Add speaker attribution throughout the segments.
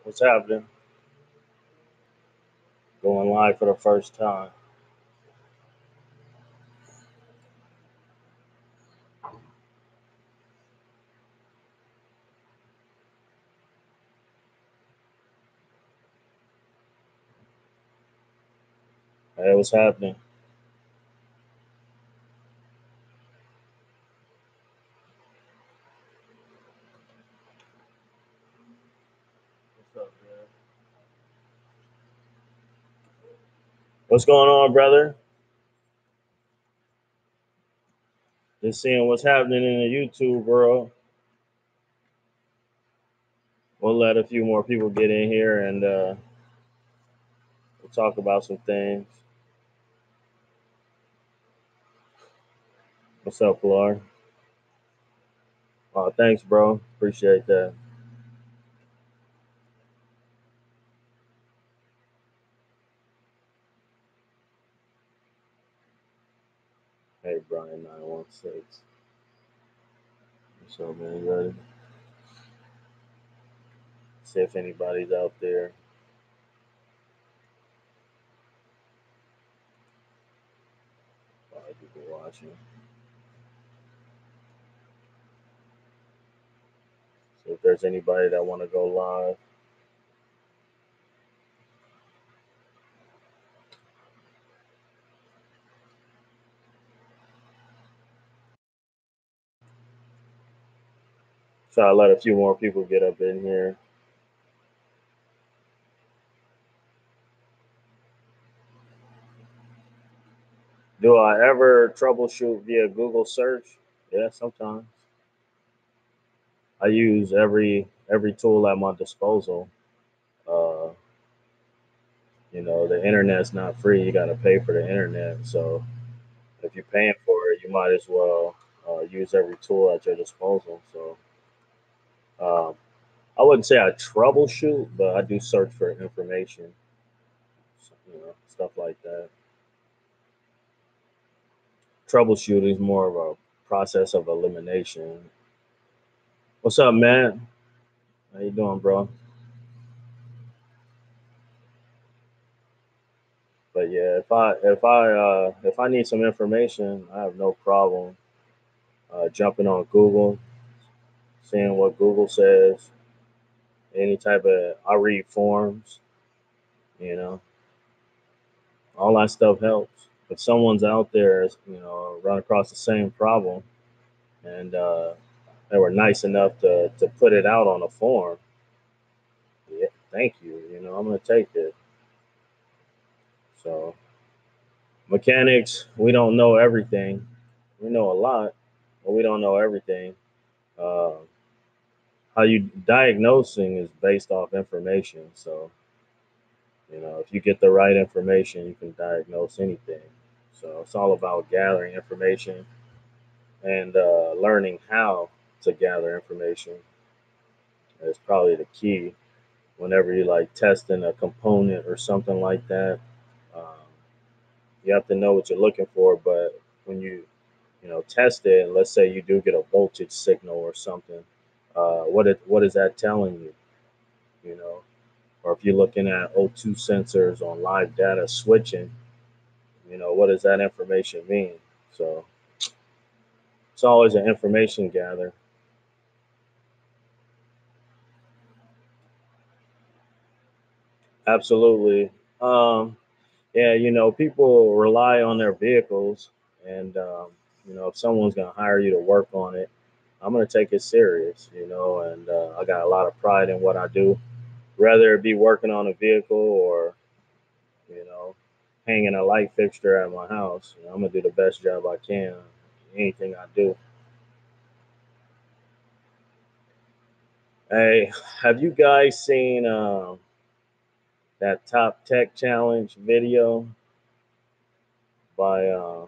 Speaker 1: What's happening? Going live for the first time. Hey, what's happening? What's up, man? What's going on, brother? Just seeing what's happening in the YouTube world. We'll let a few more people get in here and we'll talk about some things. What's up, Pilar? Oh, thanks, bro. Appreciate that. Hey, Brian 916. What's up, man? You ready? See if anybody's out there. A lot of people watching. So if there's anybody that want to go live, try to let a few more people get up in here. Do I ever troubleshoot via Google search? Yeah, sometimes. I use every tool at my disposal. Uh, the internet's not free. You got to pay for the internet. So if you're paying for it, you might as well use every tool at your disposal. So um, I wouldn't say I troubleshoot, but I do search for information. So, stuff like that. Troubleshooting is more of a process of elimination. What's up, man? How you doing, bro? But yeah, if I need some information, I have no problem jumping on Google, seeing what Google says. Any type of I read forums, you know, all that stuff helps. If someone's out there, run across the same problem, and they were nice enough to put it out on a forum, yeah, thank you. I'm gonna take it. So mechanics, we don't know everything. We know a lot, but we don't know everything. Uh, how you diagnosing is based off information. So, if you get the right information, you can diagnose anything. So it's all about gathering information and learning how to gather information. Is probably the key whenever you like testing a component or something like that. Um, you have to know what you're looking for, but when you test it, and let's say you do get a voltage signal or something, what is that telling you? You know, or if you're looking at O2 sensors on live data switching, what does that information mean? So it's always an information gather. Absolutely. Yeah, people rely on their vehicles, and if someone's going to hire you to work on it, I'm going to take it serious, and I got a lot of pride in what I do, whether it be working on a vehicle or, you know, hanging a light fixture at my house. I'm going to do the best job I can, anything I do. Hey, have you guys seen that Top Tech Challenge video by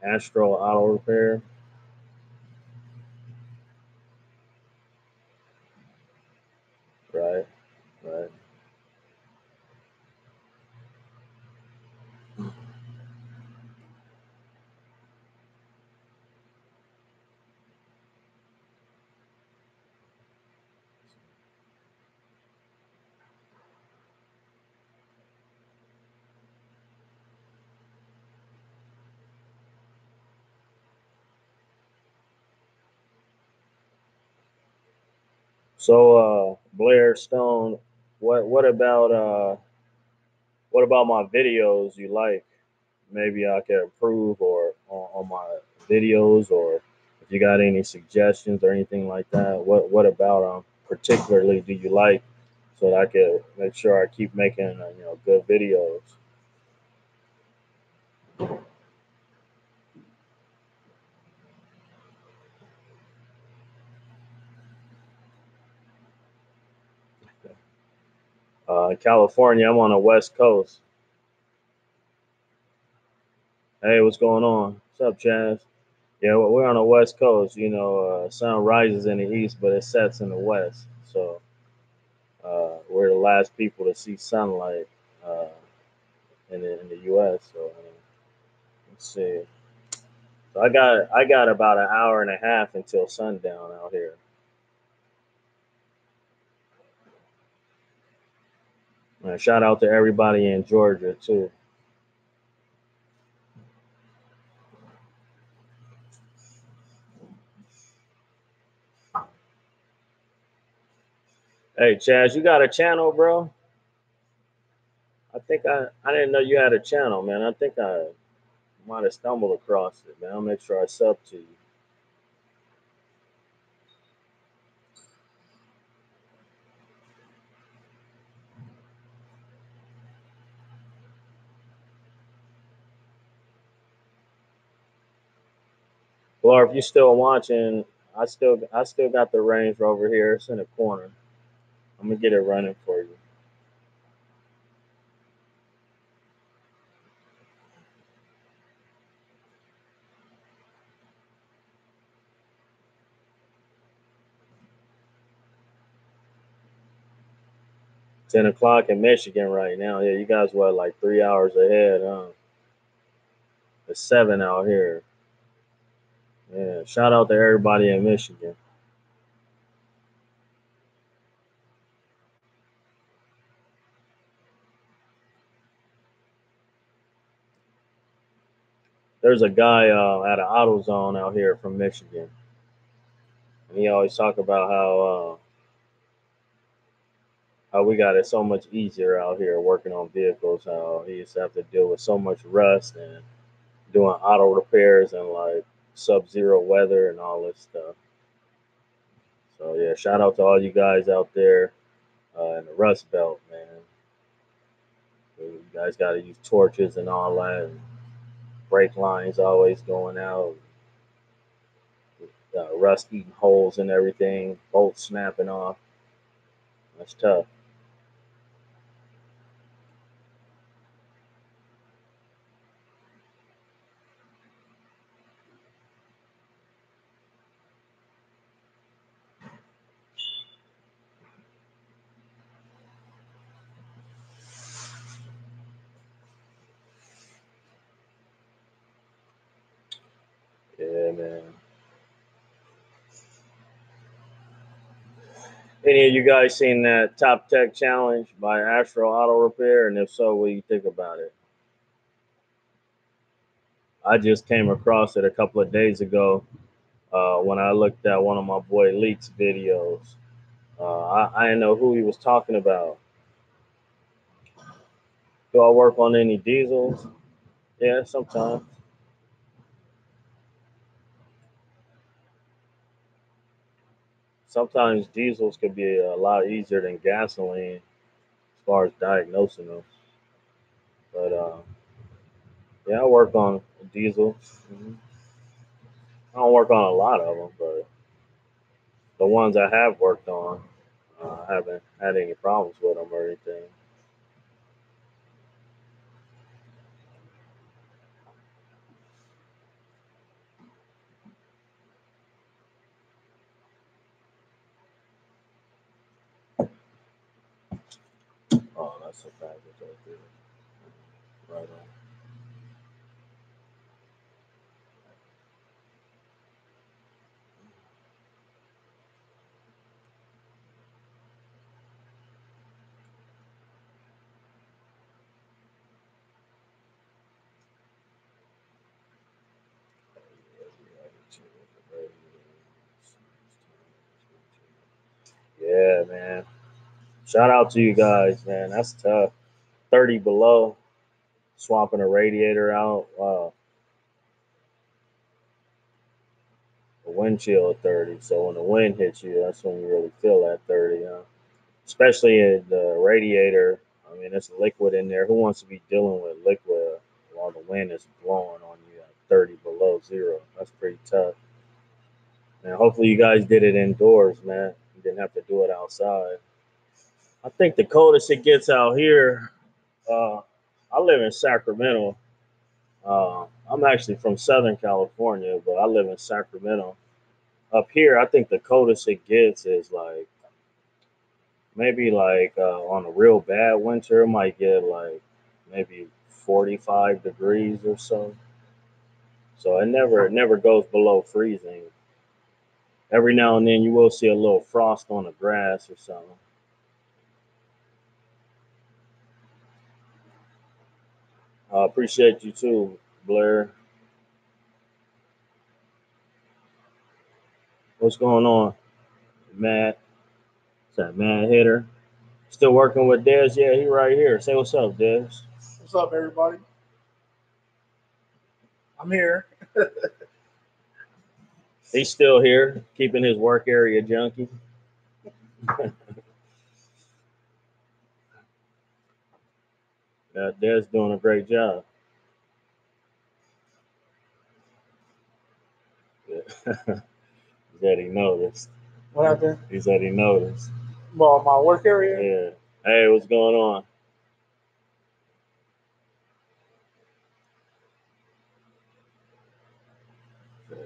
Speaker 1: Astro Auto Repair? Right, right. So, Blair Stone, what about my videos you like? Maybe I can improve or on my videos, or if you got any suggestions or anything like that. What about particularly do you like, so that I can make sure I keep making good videos. In California, I'm on the West Coast. Hey, what's going on? What's up, Chaz? Yeah, we're on the West Coast. Sun rises in the east, but it sets in the west. So we're the last people to see sunlight uh, in the U.S. So let's see. So I got about an hour and a half until sundown out here. Shout out to everybody in Georgia too. Hey, Chaz, you got a channel, bro? I didn't know you had a channel, man. I think I might have stumbled across it, man. I'll make sure I sub to you. Or if you're still watching, I still got the Range Rover here. It's in the corner. I'm gonna get it running for you. Ten o'clock in Michigan right now. Yeah, you guys were like 3 hours ahead. It's seven out here. Yeah, shout out to everybody in Michigan. There's a guy at an AutoZone out here from Michigan, and he always talk about how we got it so much easier out here working on vehicles. How he used to have to deal with so much rust and doing auto repairs and like sub-zero weather and all this stuff. So yeah, shout out to all you guys out there in the Rust Belt, man. You guys got to use torches and all that. And brake lines always going out. Rust eating holes and everything. Bolts snapping off. That's tough. Yeah, man. Any of you guys seen that Top Tech Challenge by Astro Auto Repair? And if so, what do you think about it? I just came across it a couple of days ago when I looked at one of my boy Leaks videos. I didn't know who he was talking about. Do I work on any diesels? Yeah, sometimes. Sometimes diesels could be a lot easier than gasoline as far as diagnosing them. But yeah, I work on diesels. I don't work on a lot of them, but the ones I have worked on, I haven't had any problems with them or anything. Oh, that's a package right there. Right on. Yeah, Shout out to you guys, man. That's tough. 30 below, swapping a radiator out. Wow, a wind chill at 30. So when the wind hits you, that's when you really feel that 30, huh? Especially in the radiator. I mean, it's liquid in there. Who wants to be dealing with liquid while the wind is blowing on you at 30 below zero? That's pretty tough. And hopefully you guys did it indoors, man. You didn't have to do it outside. I think the coldest it gets out here, uh, I live in Sacramento. I'm actually from Southern California, but I live in Sacramento. Up here, I think the coldest it gets is like maybe like on a real bad winter, it might get like maybe 45 degrees or so. So it never goes below freezing. Every now and then you will see a little frost on the grass or something. I appreciate you too, Blair. What's going on, Matt? Is that Matt Hitter? Still working with Dez? Yeah, he right here. Say what's up, Dez.
Speaker 2: What's up, everybody? I'm here.
Speaker 1: He's still here, keeping his work area junky. Dez doing a great job. Yeah. He said he noticed.
Speaker 2: What happened?
Speaker 1: He said he noticed.
Speaker 2: Well, my work area.
Speaker 1: Yeah. Hey, what's going on? Yeah.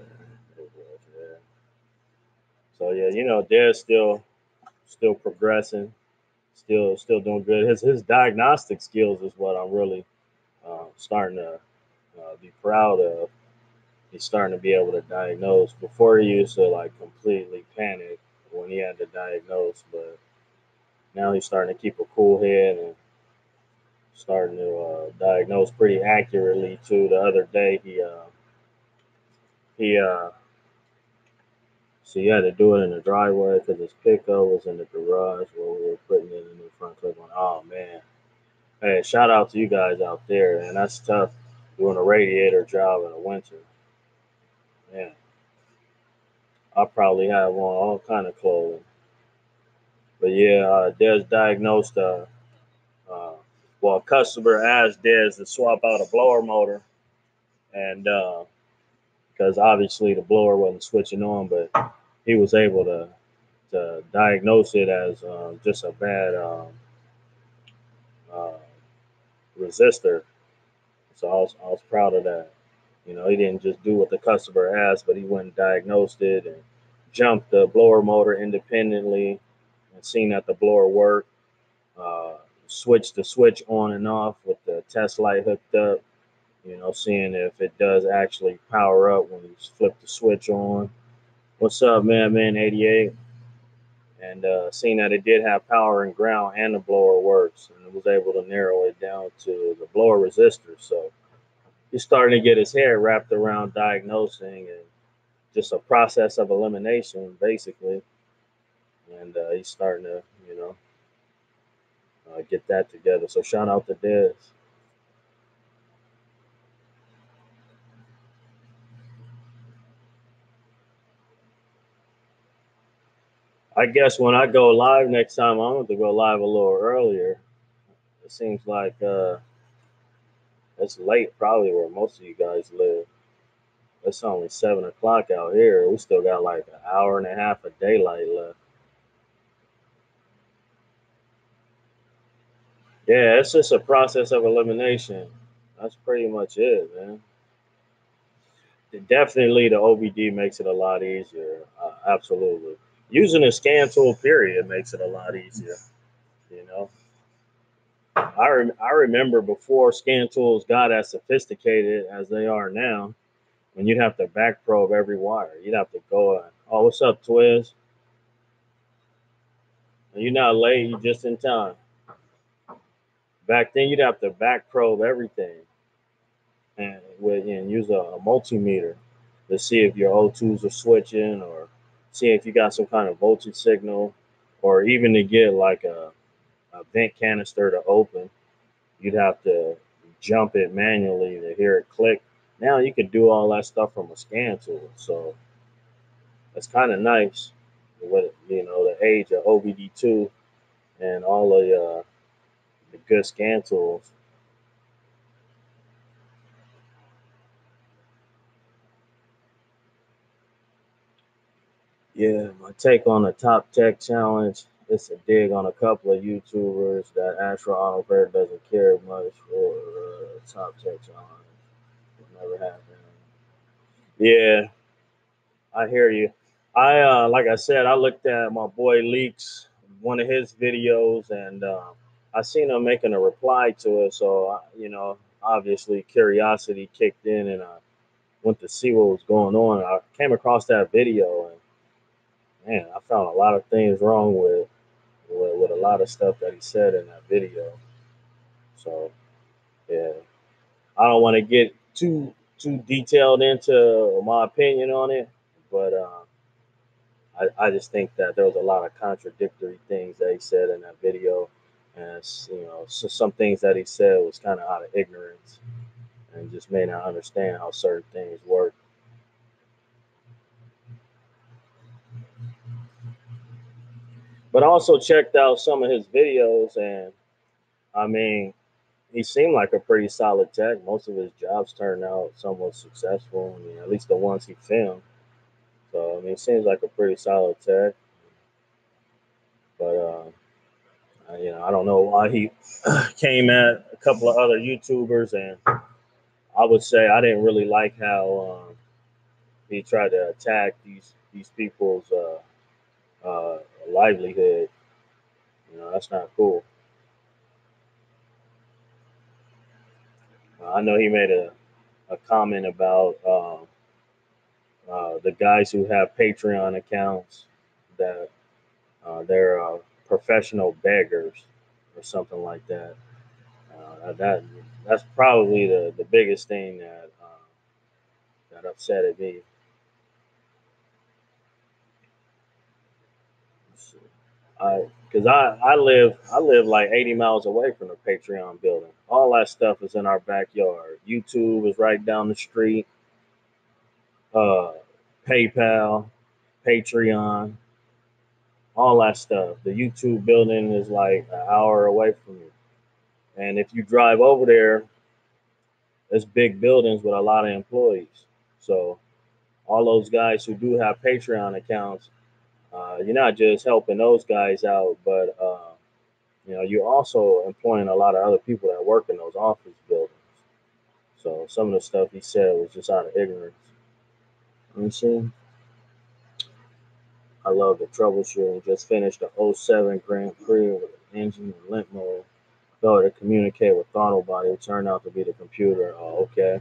Speaker 1: So yeah, Dez still progressing, still doing good. His diagnostic skills is what I'm really starting to be proud of. He's starting to be able to diagnose. Before he used to like completely panic when he had to diagnose, but now he's starting to keep a cool head and starting to diagnose pretty accurately too. The other day he so he had to do it in the driveway because his pickup was in the garage where we were putting in a new front clip on. Oh man, hey, shout out to you guys out there, and that's tough doing a radiator job in the winter. Yeah, I probably have on all kind of clothing. But yeah, Des diagnosed. Uh, well, a customer asked Des to swap out a blower motor, and because obviously the blower wasn't switching on, but he was able to diagnose it as just a bad uh, resistor. So I was proud of that. He didn't just do what the customer asked, but he went and diagnosed it and jumped the blower motor independently and seen that the blower worked. Switched the switch on and off with the test light hooked up. Seeing if it does actually power up when you flip the switch on. What's up, man? 88. And seeing that it did have power and ground and the blower works, and it was able to narrow it down to the blower resistor. So he's starting to get his head wrapped around diagnosing and just a process of elimination, basically. And he's starting to, get that together. So shout out to Dez. I guess when I go live next time, I'm going to go live a little earlier. It seems like it's late, probably where most of you guys live. It's only 7 o'clock out here. We still got like an hour and a half of daylight left. Yeah, it's just a process of elimination. That's pretty much it, man. Definitely, the OBD makes it a lot easier. Absolutely. Using a scan tool, period, makes it a lot easier. You know, I remember before scan tools got as sophisticated as they are now, when you'd have to back probe every wire. You'd have to go, oh, what's up, Twiz? You're not late, you're just in time. Back then, you'd have to back probe everything and use a multimeter to see if your O2s are switching or see if you got some kind of voltage signal or even to get like a vent canister to open. You'd have to jump it manually to hear it click. Now you can do all that stuff from a scan tool. So it's kind of nice with the age of OBD2 and all of the good scan tools. Yeah, my take on the top tech challenge. It's a dig on a couple of YouTubers that Astro Autofair doesn't care much for top tech challenge. It never happened. Yeah, I hear you. Like I said, I looked at my boy Leaks, one of his videos, and I seen him making a reply to it. So obviously curiosity kicked in, and I went to see what was going on. I came across that video, and man, I found a lot of things wrong with a lot of stuff that he said in that video. So yeah, I don't want to get too detailed into my opinion on it, but I just think that there was a lot of contradictory things that he said in that video, and so some things that he said was kind of out of ignorance and just may not understand how certain things work. But I also checked out some of his videos, and I mean, he seemed like a pretty solid tech. Most of his jobs turned out somewhat successful. I mean, at least the ones he filmed. So I mean, it seems like a pretty solid tech. But I don't know why he came at a couple of other YouTubers, and I would say I didn't really like how he tried to attack these people's livelihood. That's not cool. I know he made a comment about the guys who have Patreon accounts that they're professional beggars or something like that. That's probably the biggest thing that upset me. I Because I live like 80 miles away from the Patreon building. All that stuff is in our backyard. YouTube is right down the street. Uh, PayPal, Patreon, all that stuff. The YouTube building is like an hour away from you. And if you drive over there, it's big buildings with a lot of employees. So all those guys who do have Patreon accounts, you're not just helping those guys out, but you're also employing a lot of other people that work in those office buildings. So some of the stuff he said was just out of ignorance. You see, I love the troubleshooting. Just finished the '07 Grand Prix with an engine and limp mode. Though to communicate with throttle body, it turned out to be the computer. Oh, okay.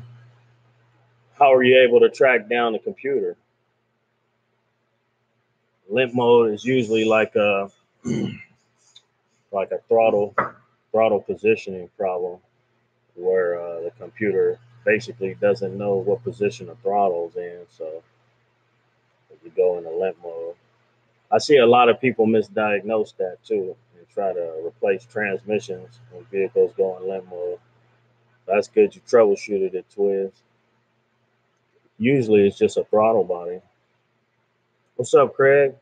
Speaker 1: How are you able to track down the computer? Limp mode is usually like a like a throttle positioning problem where the computer basically doesn't know what position the throttle's in. So if you go into limp mode, I see a lot of people misdiagnose that too and try to replace transmissions when vehicles go in limp mode. That's good. You troubleshooted it, Twiz. Usually it's just a throttle body. What's up, Craig?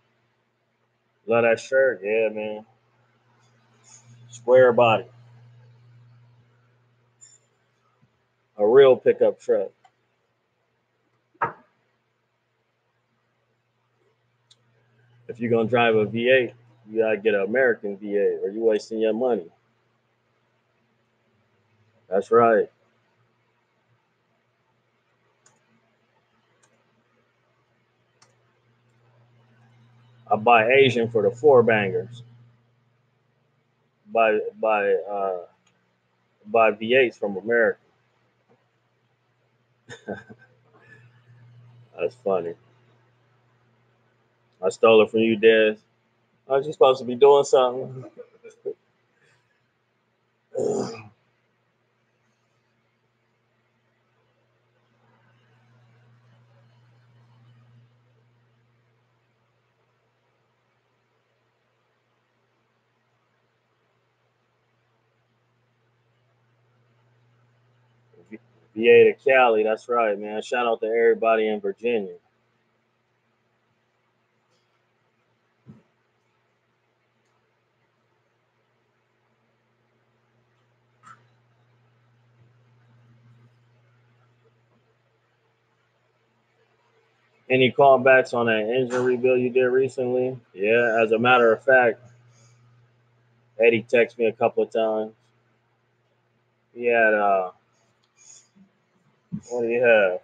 Speaker 1: Love that shirt. Yeah, man. Square body. A real pickup truck. If you're gonna drive a V8, you gotta get an American V8, or you wasting your money. That's right. I buy Asian for the four bangers. Buy V8s from America. That's funny. I stole it from you, Des. Aren't you supposed to be doing something? VA to Cali. That's right, man. Shout out to everybody in Virginia. Any callbacks on that engine rebuild you did recently? Yeah, as a matter of fact, Eddie texted me a couple of times. He had what do you have?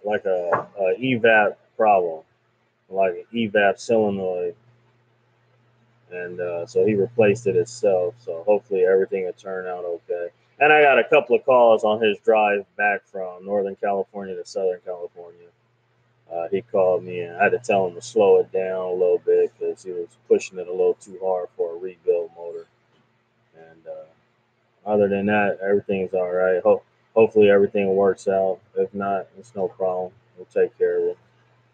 Speaker 1: Like a evap problem, like an evap solenoid, and so he replaced it himself. So hopefully everything will turn out okay. And I got a couple of calls on his drive back from Northern California to Southern California. He called me and I had to tell him to slow it down a little bit because he was pushing it a little too hard for a rebuild motor. And other than that, everything's all right. Hopefully everything works out. If not, it's no problem. We'll take care of it.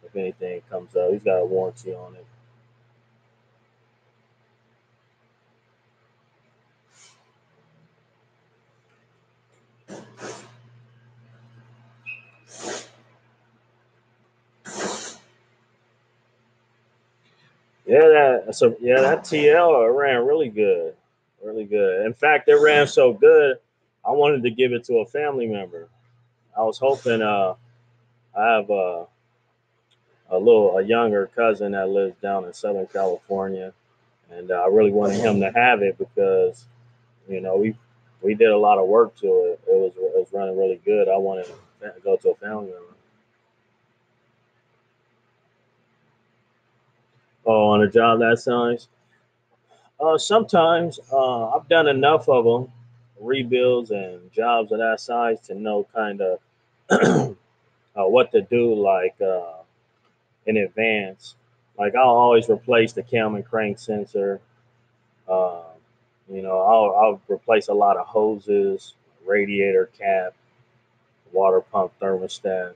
Speaker 1: If anything comes up, he's got a warranty on it. That TL ran really good, really good. In fact, it ran so good, I wanted to give it to a family member. I was hoping I have a younger cousin that lives down in Southern California, and I really wanted him to have it because we did a lot of work to it. It was running really good. I wanted to go to a family member. Oh, on a job that size. Sometimes I've done enough of them, rebuilds and jobs of that size to know kind of what to do, like in advance. Like I'll always replace the cam and crank sensor. Uh, I'll replace a lot of hoses, radiator cap, water pump thermostat.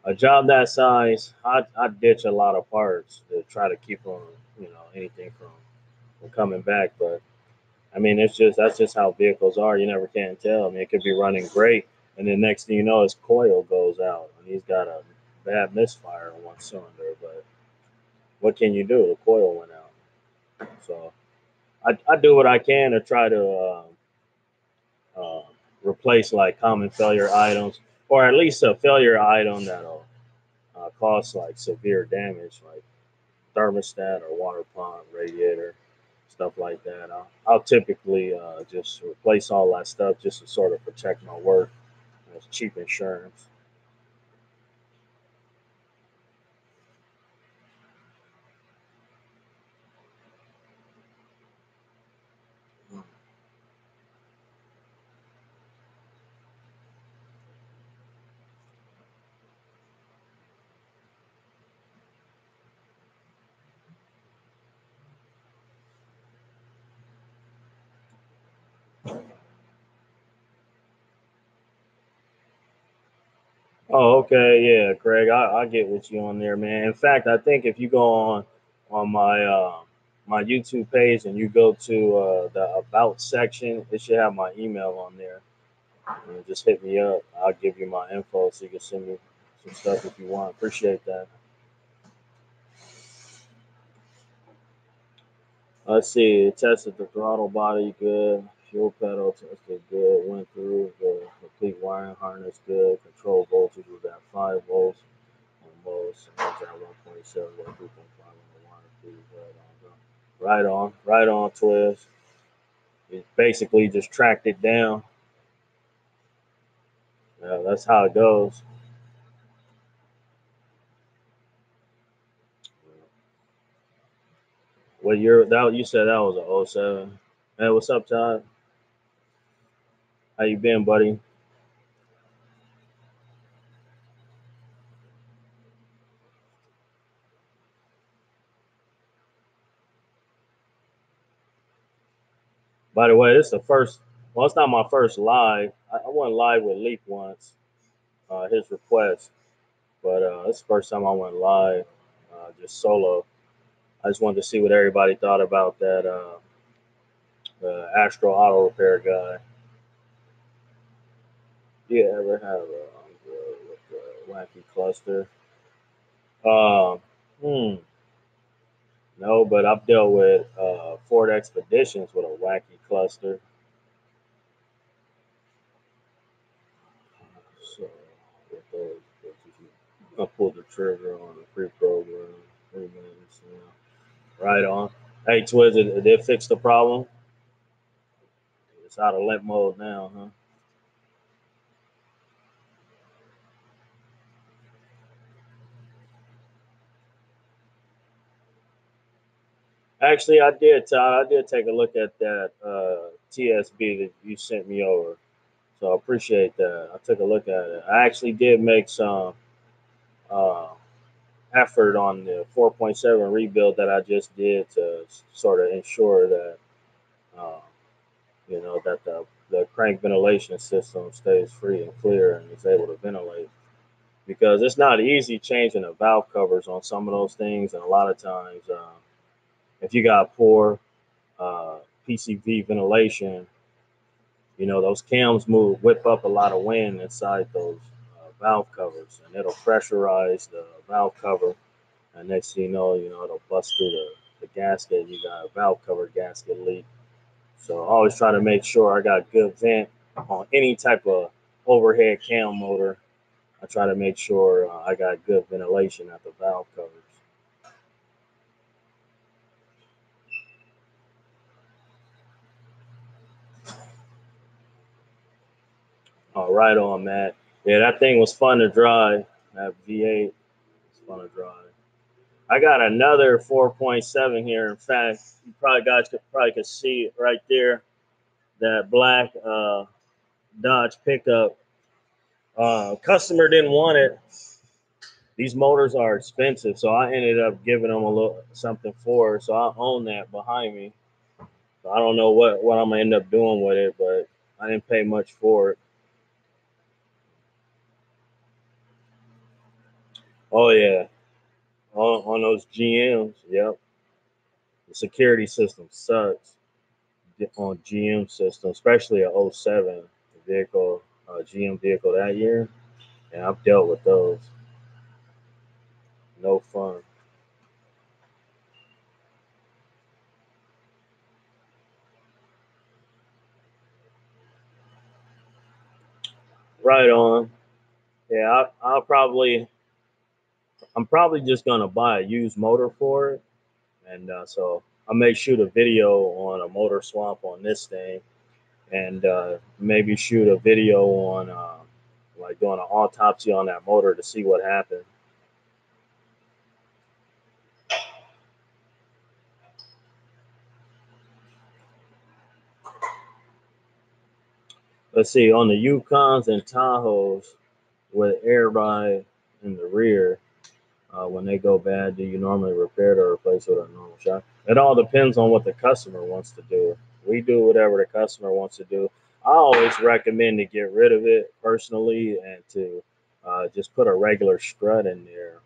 Speaker 1: A job that size, I ditch a lot of parts to try to keep them, anything from coming back. But I mean, that's just how vehicles are. You never can tell. I mean, it could be running great, and then next thing you know, his coil goes out, and he's got a bad misfire in one cylinder. But what can you do? The coil went out. So I do what I can to try to uh, replace like common failure items, or at least a failure item that'll cause like severe damage, like thermostat or water pump, radiator, stuff like that. I'll typically just replace all that stuff just to sort of protect my work. It's cheap insurance. Oh, okay, yeah, Craig, I get what you on there, man. In fact, I think if you go on my YouTube page and you go to the about section, it should have my email on there. And just hit me up. I'll give you my info so you can send me some stuff if you want. Appreciate that. Let's see. Tested the throttle body good. Fuel pedal tested good. Went through the complete wiring harness good. Control voltage was at 5 volts on most. And it's at 1.7 or 3.5 on the wire speed. Right on, twist. It basically just tracked it down. Yeah, that's how it goes. What year that you said that was a '07? Hey, what's up, Todd? How you been, buddy? By the way, this is the first. Well, it's not my first live. I went live with Leak once, his request, but it's the first time I went live, just solo. I just wanted to see what everybody thought about that the Astro Auto Repair guy. You ever have with the wacky cluster? Um, hmm, no, but I've dealt with Ford Expeditions with a wacky cluster. So with those, I pulled the trigger on the pre-program, 3 minutes, right on. Hey, Twiz, did it fix the problem? It's out of limp mode now, huh? Actually, I did, Todd. I did take a look at that TSB that you sent me over. So I appreciate that. I took a look at it. I actually did make some uh, effort on the 4.7 rebuild that I just did to sort of ensure that uh, that the crank ventilation system stays free and clear and is able to ventilate. Because it's not easy changing the valve covers on some of those things, and a lot of times, if you got poor uh, PCV ventilation, those cams whip up a lot of wind inside those valve covers, and it'll pressurize the valve cover, and next thing it'll bust through the gasket. You got a valve cover gasket leak. So I always try to make sure I got good vent on any type of overhead cam motor. I try to make sure I got good ventilation at the valve covers. All right on, Matt. Yeah, that thing was fun to drive. That V8 was fun to drive. I got another 4.7 here. In fact, you probably could see it right there. That black Dodge pickup. Customer didn't want it. These motors are expensive, so I ended up giving them a little something for it. So I own that behind me. So I don't know what I'm gonna end up doing with it, but I didn't pay much for it. Oh yeah, on those GMs. Yep, the security system sucks on GM system, especially a '07 vehicle, GM vehicle that year. And I've dealt with those. No fun. Right on. Yeah, I'm probably just gonna buy a used motor for it, and so I may shoot a video on a motor swap on this thing, and maybe shoot a video on like doing an autopsy on that motor to see what happened. Let's see on the Yukons and Tahoes with air ride in the rear. When they go bad, do you normally repair it or replace it with a normal shock? It all depends on what the customer wants to do. We do whatever the customer wants to do. I always recommend to get rid of it personally and to just put a regular strut in there.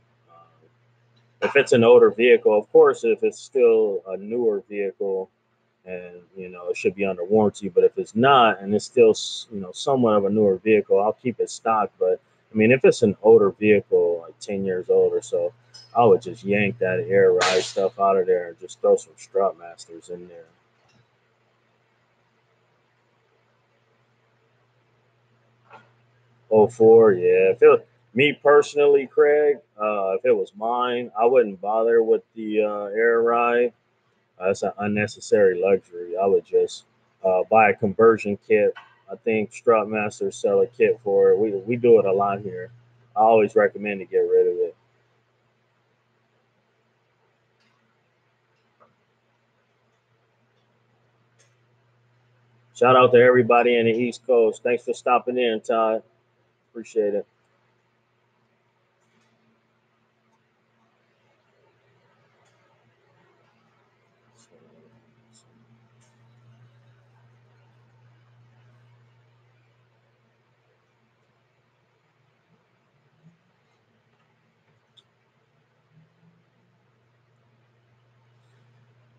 Speaker 1: If it's an older vehicle, of course, if it's still a newer vehicle, and it should be under warranty. But if it's not, and it's still somewhat of a newer vehicle, I'll keep it stock. But I mean, if it's an older vehicle, like 10 years old or so, I would just yank that air ride stuff out of there and just throw some strut masters in there. Oh, four, yeah. Me personally, Craig, if it was mine, I wouldn't bother with the air ride. That's an unnecessary luxury. I would just buy a conversion kit. I think Strutmasters sell a kit for it. We do it a lot here. I always recommend to get rid of it. Shout out to everybody in the East Coast. Thanks for stopping in, Todd. Appreciate it.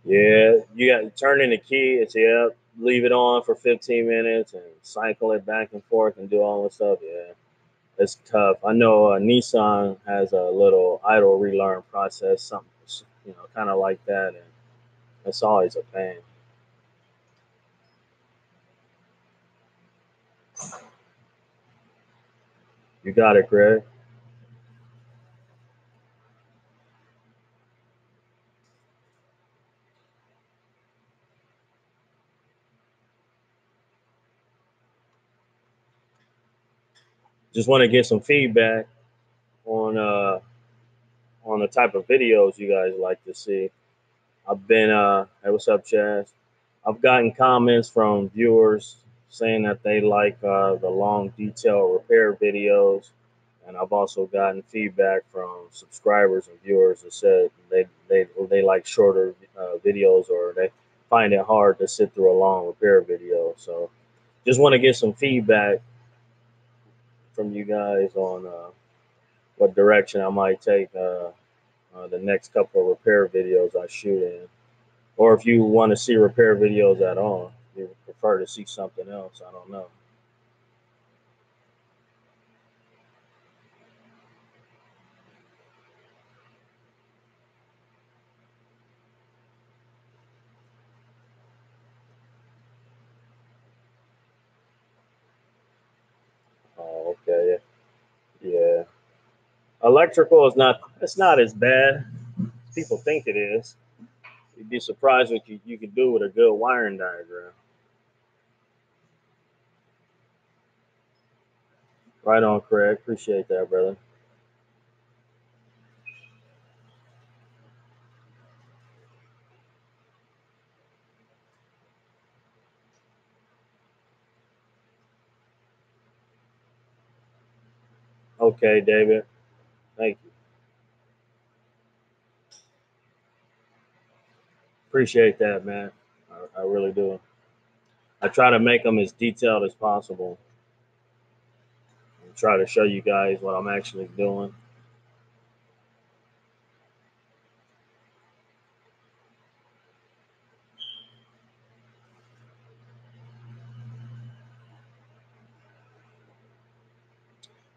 Speaker 1: Yeah, you got turning the key. It's yeah. leave it on for 15 minutes and cycle it back and forth and do all this stuff. Yeah, it's tough. I know Nissan has a little idle relearn process, something kind of like that, and it's always a pain. You got it, Greg. Just want to get some feedback on on the type of videos you guys like to see. I've been hey, what's up, Chaz? I've gotten comments from viewers saying that they like the long, detailed repair videos, and I've also gotten feedback from subscribers and viewers that said they like shorter videos, or they find it hard to sit through a long repair video. So, just want to get some feedback from you guys on what direction I might take the next couple of repair videos I shoot in. Or if you want to see repair videos at all, you would prefer to see something else. I don't know. Oh, okay. Yeah. Yeah. Electrical is not. It's not as bad as people think it is. You'd be surprised what you could do with a good wiring diagram. Right on, Craig. Appreciate that, brother. Okay, David. Thank you. Appreciate that, man. I really do. I try to make them as detailed as possible and try to show you guys what I'm actually doing.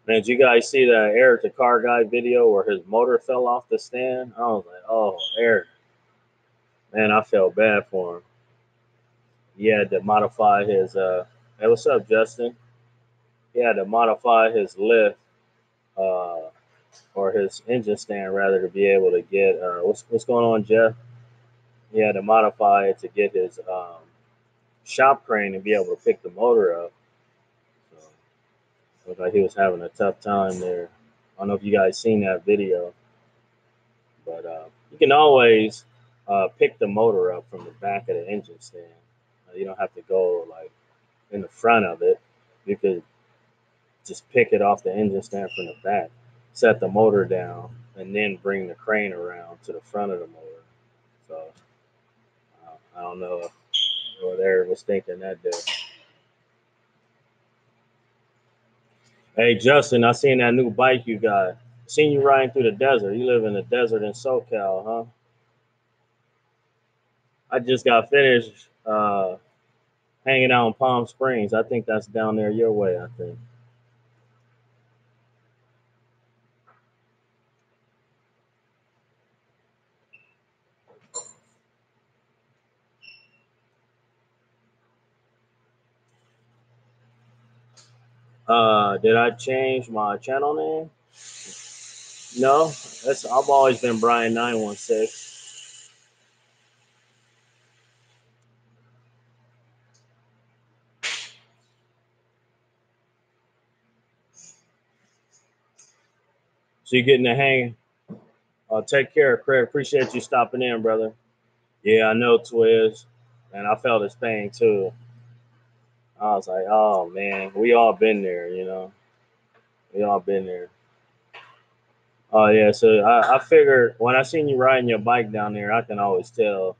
Speaker 1: Man, did you guys see the Eric the Car Guy video where his motor fell off the stand? I was like, oh, Eric, man, I felt bad for him. He had to modify his. Hey, what's up, Justin? He had to modify his lift uh, or his engine stand rather to be able to get. What's going on, Jeff? He had to modify it to get his shop crane and be able to pick the motor up. So it looked like he was having a tough time there. I don't know if you guys seen that video. But you can always pick the motor up from the back of the engine stand. You don't have to go like in the front of it. You could just pick it off the engine stand from the back, set the motor down, and then bring the crane around to the front of the motor. So I don't know what Eric was thinking that day. Hey Justin, I seen that new bike you got. Seen you riding through the desert. You live in the desert in SoCal, huh? I just got finished hanging out in Palm Springs. I think that's down there your way, I think. Did I change my channel name? No, that's I've always been Brian 916. So you're getting the hang. Take care, Craig. Appreciate you stopping in, brother. Yeah, I know Twiz, and I felt his pain too. I was like, oh man, we all been there, you know. We all been there. Oh yeah, so I figured when I seen you riding your bike down there, I can always tell.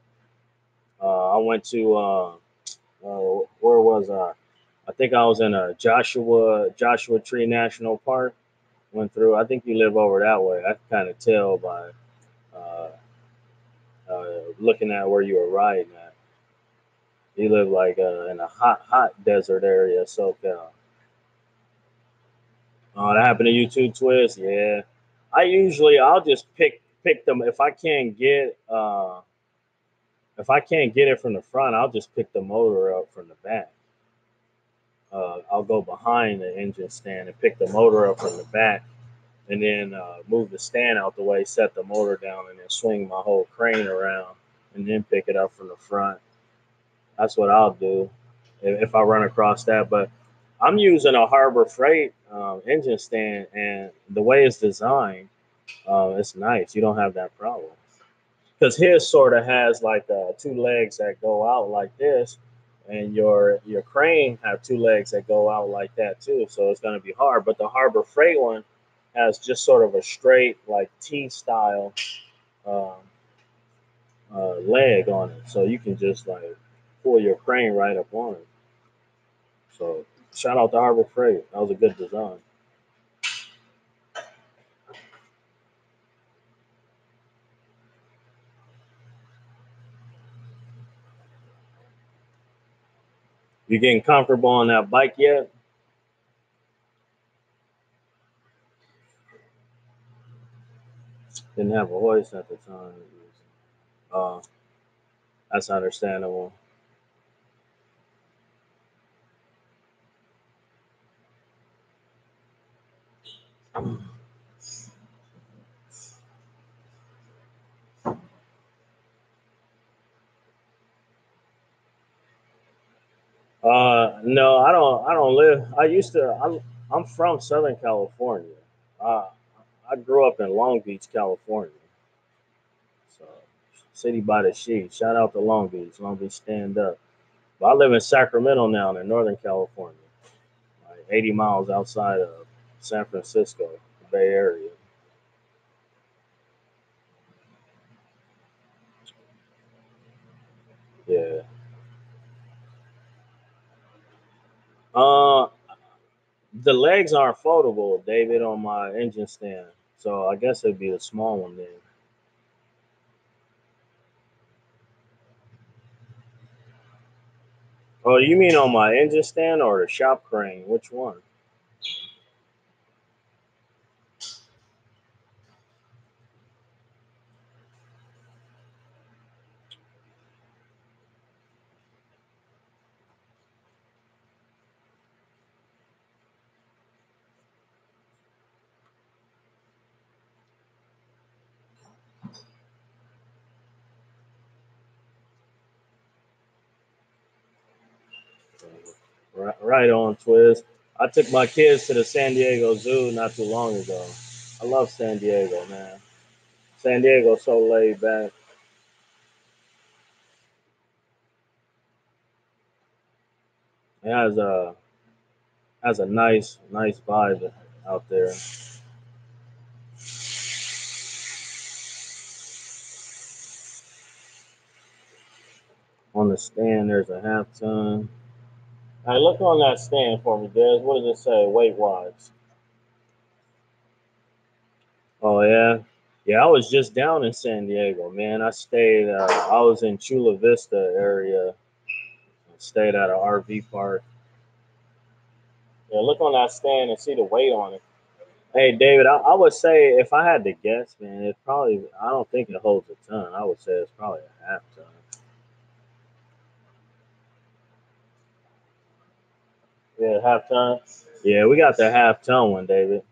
Speaker 1: I went to where was I? I think I was in a Joshua Tree National Park. Went through. I think you live over that way. I can kind of tell by looking at where you were riding at. You live like in a hot desert area, SoCal. Oh, that happened to you too, Twist. Yeah, I'll just pick them if I can't get it from the front, I'll just pick the motor up from the back. I'll go behind the engine stand and pick the motor up from the back, and then move the stand out the way, set the motor down, and then swing my whole crane around, and then pick it up from the front. That's what I'll do if I run across that. But I'm using a Harbor Freight engine stand, and the way it's designed, it's nice. You don't have that problem because his sort of has like two legs that go out like this, and your crane have two legs that go out like that too. So it's going to be hard. But the Harbor Freight one has just sort of a straight like T style um, leg on it, so you can just like pull your crane right up on it. So shout out to Harbor Freight. That was a good design. You getting comfortable on that bike yet? Didn't have a voice at the time. Uh, that's understandable. No, I don't. I don't live. I used to. I'm from Southern California. Uh, I grew up in Long Beach, California. So, city by the sea. Shout out to Long Beach. Long Beach, stand up. But I live in Sacramento now, in Northern California, like 80 miles outside of San Francisco, the Bay Area. Yeah. Uh, the legs aren't foldable, David, on my engine stand. So I guess it'd be the small one then. Oh, you mean on my engine stand or the shop crane? Which one? Right on, Twiz. I took my kids to the San Diego Zoo not too long ago. I love San Diego, man. San Diego's so laid back. It has a nice vibe out there. On the stand, there's a half ton. Hey, look on that stand for me, Des. What does it say, weight wise? Oh yeah, yeah. I was just down in San Diego, man. I stayed. I was in Chula Vista area. I stayed at an RV park. Yeah, look on that stand and see the weight on it. Hey, David, I would say if I had to guess, man, it probably. I don't think it holds a ton. I would say it's probably a half ton. Yeah, half ton. Yeah, we got the half ton one, David.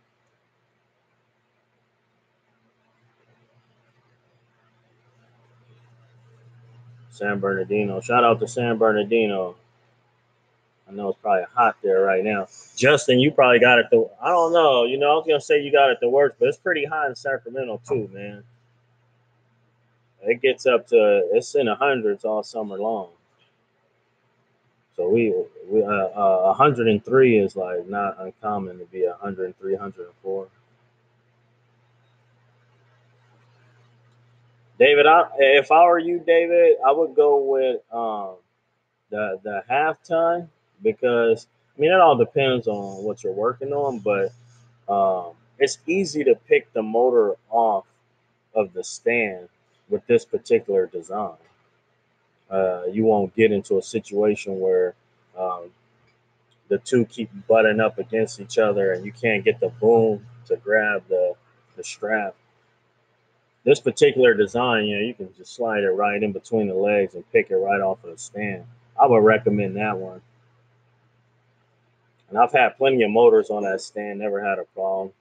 Speaker 1: San Bernardino. Shout out to San Bernardino. I know it's probably hot there right now. Justin, you probably got it the. I don't know. I was gonna say you got it the worst, but it's pretty hot in Sacramento too, man. It gets up to it's in the hundreds all summer long. So we 103 is like not uncommon to be 103, 104. David, if I were you, David, I would go with the half ton because I mean it all depends on what you're working on, but it's easy to pick the motor off of the stand with this particular design. You won't get into a situation where um, the two keep butting up against each other and you can't get the boom to grab the strap. This particular design, you can just slide it right in between the legs and pick it right off of the stand. I would recommend that one. And I've had plenty of motors on that stand, never had a problem.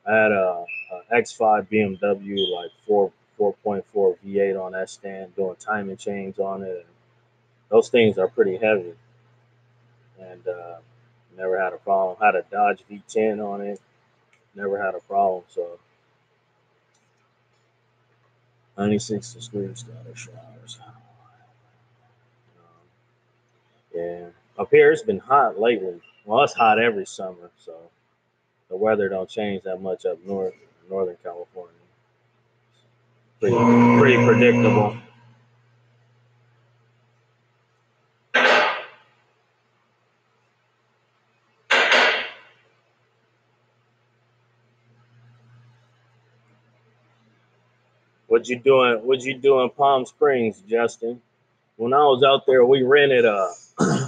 Speaker 1: I had a X5 BMW, like 4.4 V8 on that stand, doing timing chains on it. And those things are pretty heavy, and never had a problem. Had a Dodge V10 on it, never had a problem. So 96 degree starter showers. Yeah, up here it's been hot lately. Well, it's hot every summer, so the weather don't change that much up north, Northern California. Pretty predictable. What you do in Palm Springs, Justin? When I was out there, we rented a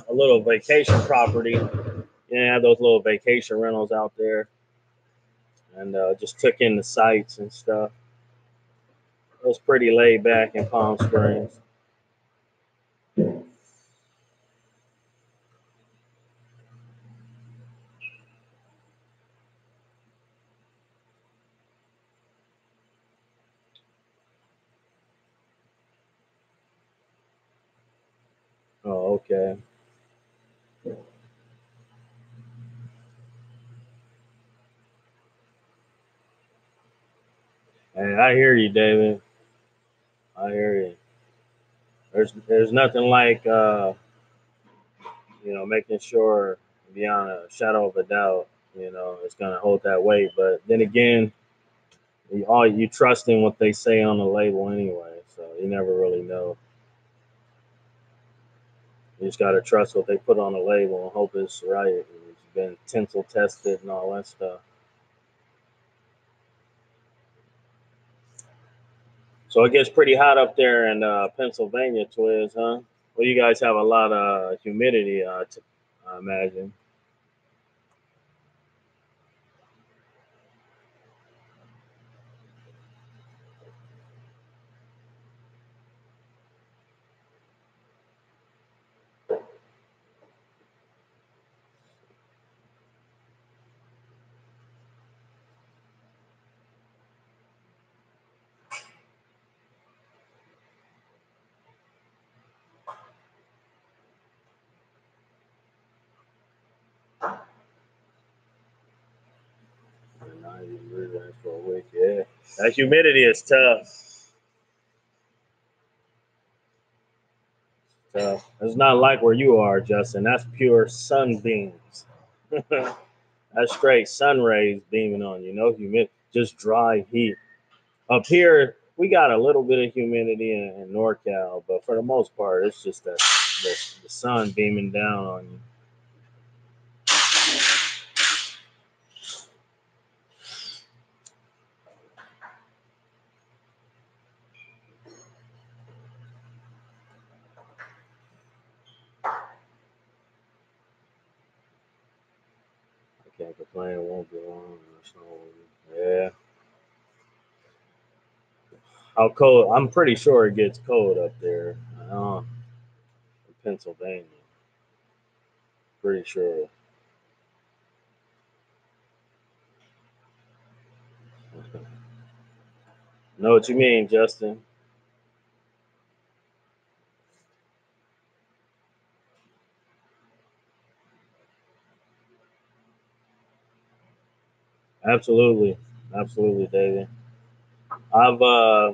Speaker 1: little vacation property. Yeah, those little vacation rentals out there, and just took in the sights and stuff. It was pretty laid back in Palm Springs. Oh, okay. Hey, I hear you, David. I hear you. There's nothing like making sure beyond a shadow of a doubt, it's gonna hold that weight. But then again, you trust in what they say on the label anyway, so you never really know. You just gotta trust what they put on the label and hope it's right. It's been tinsel tested and all that stuff. So it gets pretty hot up there in Pennsylvania, Twiz, huh? Well, you guys have a lot of humidity, I imagine. And 90 degrees range for a week, yeah. That humidity is tough. Tough. It's not like where you are, Justin. That's pure sunbeams. That's straight sun rays beaming on you. No humidity, just dry heat. Up here, we got a little bit of humidity in NorCal, but for the most part, it's just that the sun beaming down on you. I can't complain. It won't be long. Yeah. How cold? I'm pretty sure it gets cold up there. In Pennsylvania. Pretty sure. Know what you mean, Justin? Absolutely, absolutely, David. I've uh,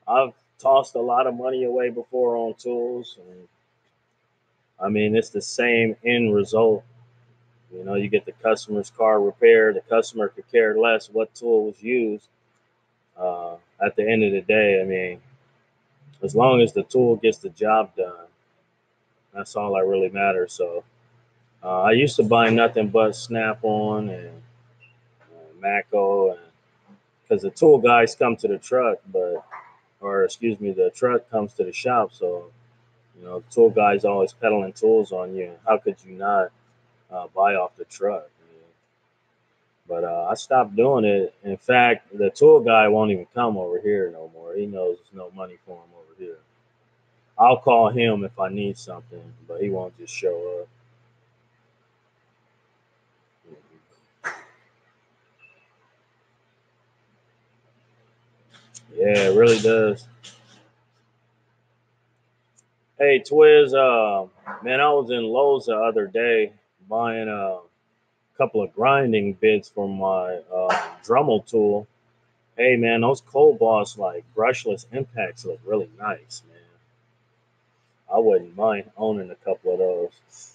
Speaker 1: I've tossed a lot of money away before on tools, and I mean it's the same end result. You get the customer's car repaired. The customer could care less what tool was used. At the end of the day, I mean, as long as the tool gets the job done, that's all that really matters. So I used to buy nothing but Snap-on and Mako, and because the tool guys come to the truck, but or excuse me, the truck comes to the shop. So You know, the tool guy's always peddling tools on you. How could you not buy off the truck? But I stopped doing it. In fact, the tool guy won't even come over here no more. He knows there's no money for him over here. I'll call him if I need something, but he won't just show up. Yeah, it really does. Hey, Twiz, man, I was in Lowe's the other day buying a couple of grinding bits for my Dremel tool. Hey, man, those Cold Boss like brushless impacts look really nice, man. I wouldn't mind owning a couple of those.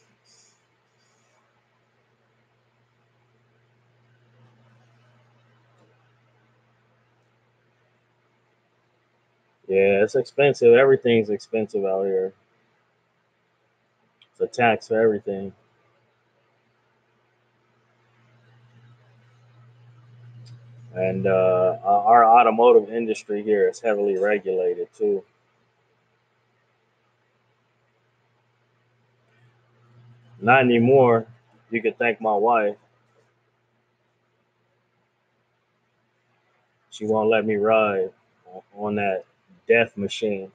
Speaker 1: Yeah, it's expensive. Everything's expensive out here. It's a tax for everything. And our automotive industry here is heavily regulated too. Not anymore. You could thank my wife. She won't let me ride on that death machine.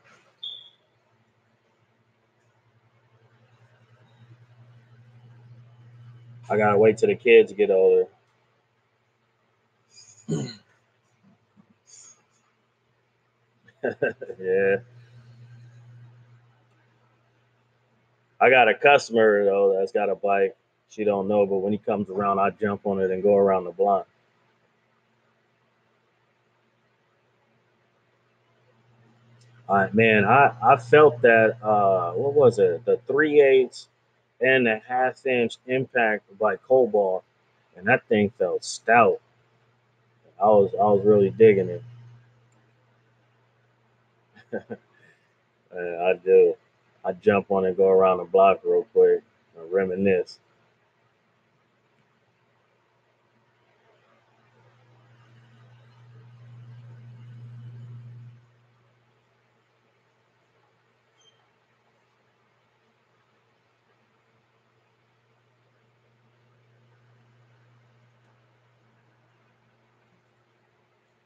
Speaker 1: I gotta wait till the kids get older. Yeah, I got a customer though that's got a bike. She don't know, but when he comes around, I jump on it and go around the block. Man, I felt that. What was it? The 3/8 and a half-inch impact by Cobalt, and that thing felt stout. I was really digging it. I do. I jump on and go around the block real quick and reminisce.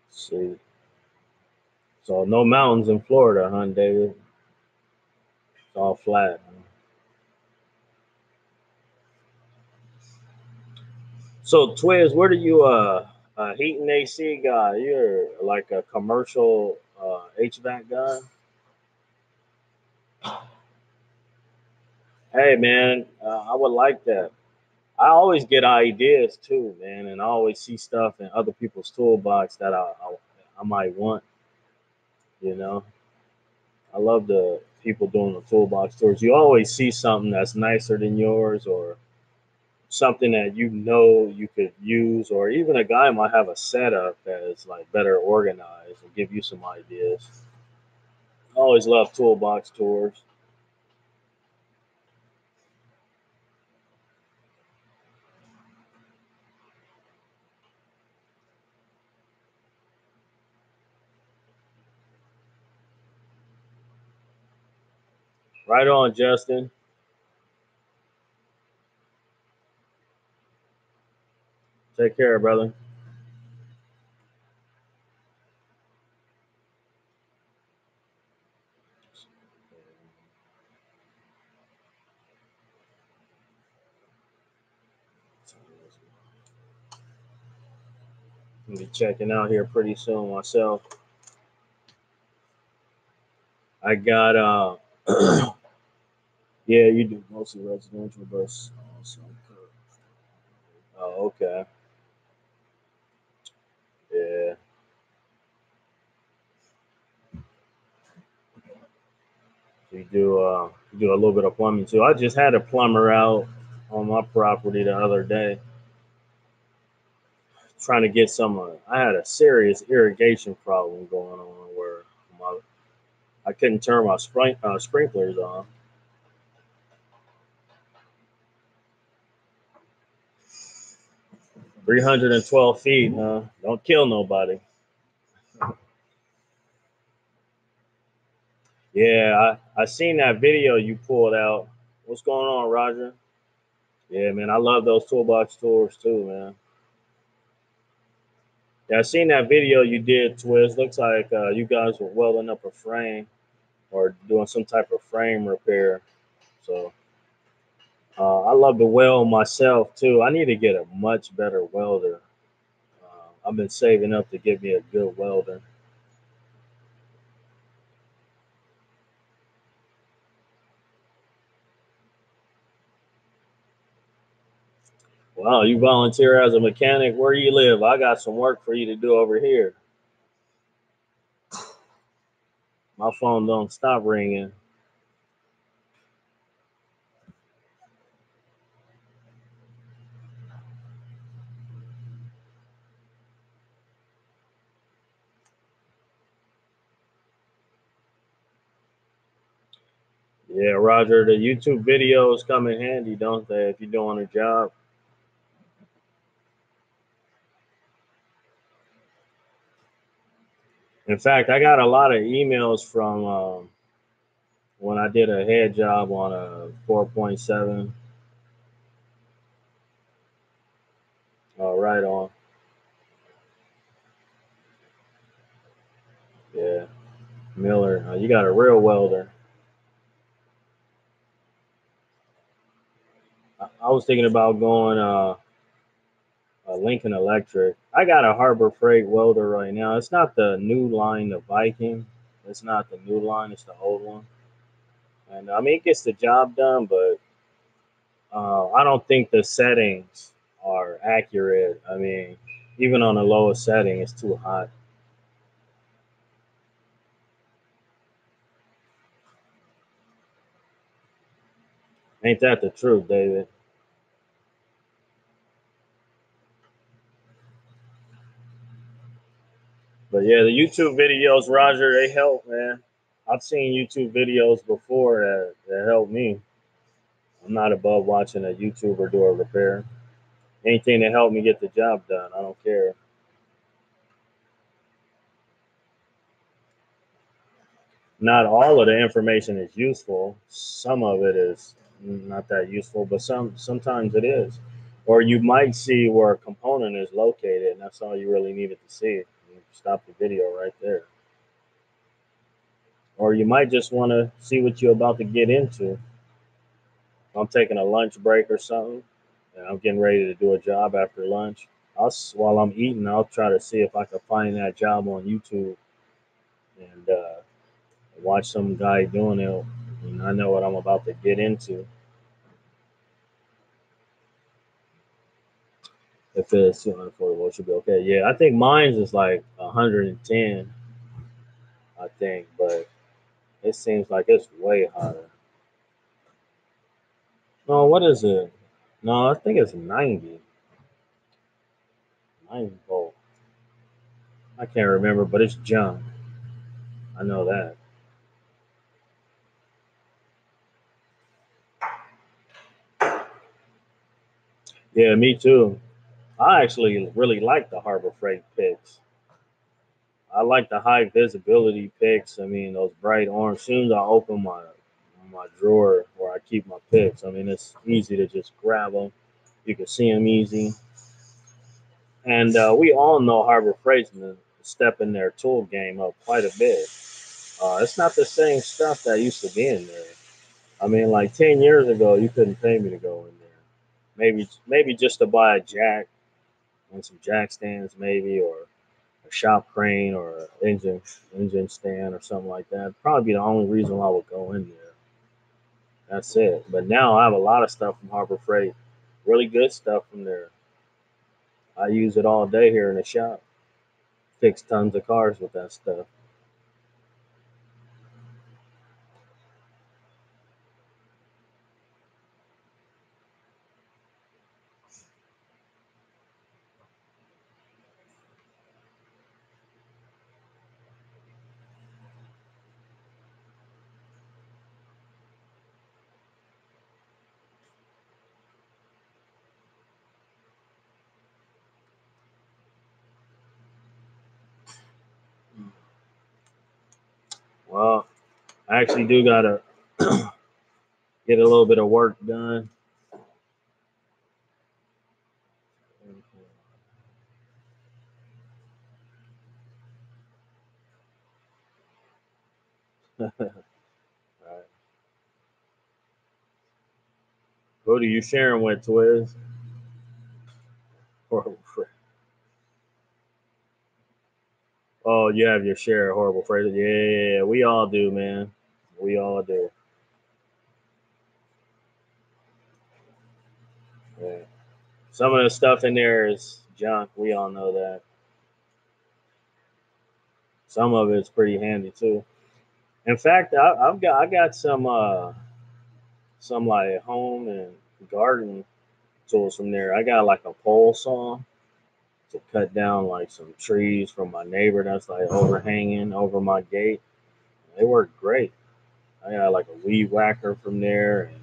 Speaker 1: See, so no mountains in Florida, huh, David? It's all flat. So, Twiz, where do you heat and AC guy? You're like a commercial HVAC guy. Hey, man, I would like that. I always get ideas too, man, and I always see stuff in other people's toolbox that I might want. You know, I love the people doing the toolbox tours. You always see something that's nicer than yours, or something that you know you could use, or even a guy might have a setup that is like better organized and give you some ideas. I always love toolbox tours. Right on, Justin. Take care, brother. I'll be checking out here pretty soon myself. I got yeah, you do mostly residential, but also oh, okay. Yeah, you do a little bit of plumbing too. I just had a plumber out on my property the other day, trying to get some. I had a serious irrigation problem going on where my I couldn't turn my sprinklers on. 312 feet, huh? Don't kill nobody. Yeah, I seen that video you pulled out. What's going on, Roger? Yeah, man, I love those toolbox tours too, man. Yeah, I seen that video you did, Twist. Looks like you guys were welding up a frame or doing some type of frame repair. So I love to weld myself too. I need to get a much better welder. I've been saving up to get me a good welder. Wow, you volunteer as a mechanic. Where you live? I got some work for you to do over here. My phone don't stop ringing. Yeah, Roger, the YouTube videos come in handy, don't they, if you're doing a job? In fact, I got a lot of emails from when I did a head job on a 4.7. Right on. Yeah, Miller. You got a real welder. I was thinking about going Lincoln Electric. I got a Harbor Freight welder right now. It's not the new line, the Viking. It's not the new line. It's the old one. And I mean, it gets the job done, but I don't think the settings are accurate. I mean, even on the lowest setting, it's too hot. Ain't that the truth, David? But yeah, the YouTube videos, Roger, they help, man. I've seen YouTube videos before that help me. I'm not above watching a YouTuber do a repair. Anything to help me get the job done, I don't care. Not all of the information is useful. Some of it is not that useful, but sometimes it is. Or you might see where a component is located, and that's all you really needed to see. You stop the video right there. Or you might just want to see what you're about to get into. I'm taking a lunch break or something, and I'm getting ready to do a job after lunch. While I'm eating, I'll try to see if I can find that job on YouTube and watch some guy doing it. And I know what I'm about to get into. If it's too unaffordable, it should be okay. Yeah, I think mine's is like 110. I think, but it seems like it's way higher. No, what is it? No, I think it's 90 volt. I can't remember, but it's junk. I know that. Yeah, me too. I actually really like the Harbor Freight picks. I like the high visibility picks. I mean, those bright orange. As soon as I open my drawer where I keep my picks, I mean, it's easy to just grab them. You can see them easy. And we all know Harbor Freight's been stepping their tool game up quite a bit. It's not the same stuff that used to be in there. I mean, like 10 years ago, you couldn't pay me to go in there. Maybe just to buy a jack and some jack stands, maybe, or a shop crane or an engine stand or something like that. Probably be the only reason why I would go in there. That's it. But now I have a lot of stuff from Harbor Freight, really good stuff from there. I use it all day here in the shop. Fix tons of cars with that stuff. Well, I actually do got a get a little bit of work done. All right. Who do you sharing with, Twiz? Oh, you have your share of horrible phrases. Yeah, we all do, man. We all do. Yeah. Some of the stuff in there is junk. We all know that. Some of it's pretty handy too. In fact, I got some like home and garden tools from there. I got like a pole saw to cut down like some trees from my neighbor that's like overhanging over my gate. They work great. I got like a weed whacker from there, and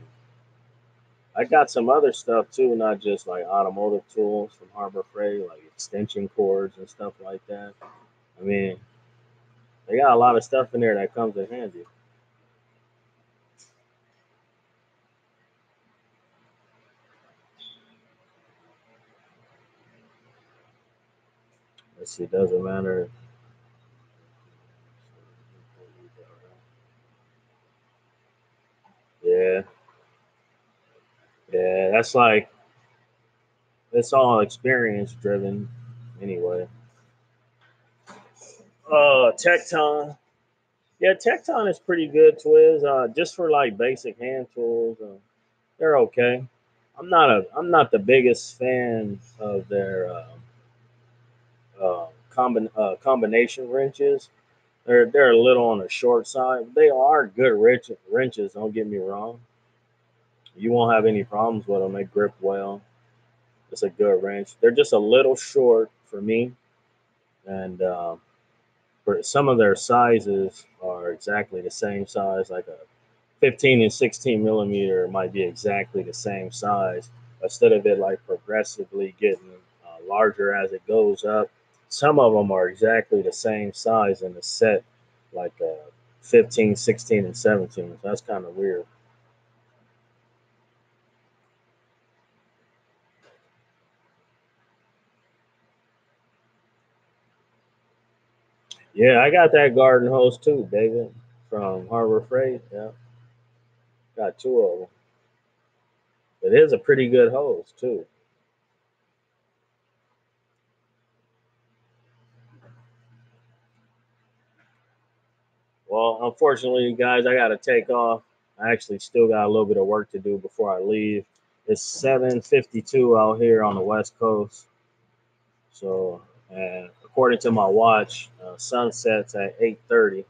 Speaker 1: I got some other stuff too, not just like automotive tools from Harbor Freight, like extension cords and stuff like that. I mean, they got a lot of stuff in there that comes in handy. Let's see, doesn't matter. Yeah, yeah, that's like it's all experience driven anyway. Tecton. Yeah, Tecton is pretty good, Twiz. Just for like basic hand tools, they're okay. I'm not the biggest fan of their combination wrenches. They're a little on the short side. They are good wrenches. Don't get me wrong. You won't have any problems with them. They grip well. It's a good wrench. They're just a little short for me, and for some of their sizes are exactly the same size. Like a 15 and 16 millimeter might be exactly the same size. Instead of it like progressively getting larger as it goes up, some of them are exactly the same size in the set, like 15, 16, and 17. So that's kind of weird. Yeah, I got that garden hose too, David, from Harbor Freight. Yeah, got two of them. It is a pretty good hose too. Well, unfortunately, guys, I got to take off. I actually still got a little bit of work to do before I leave. It's 7:52 out here on the West Coast. So, and according to my watch, sun sets at 8:30.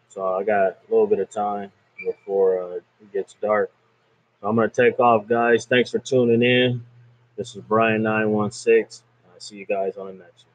Speaker 1: So I got a little bit of time before it gets dark. So I'm gonna take off, guys. Thanks for tuning in. This is Brian 916. I see you guys on the next one.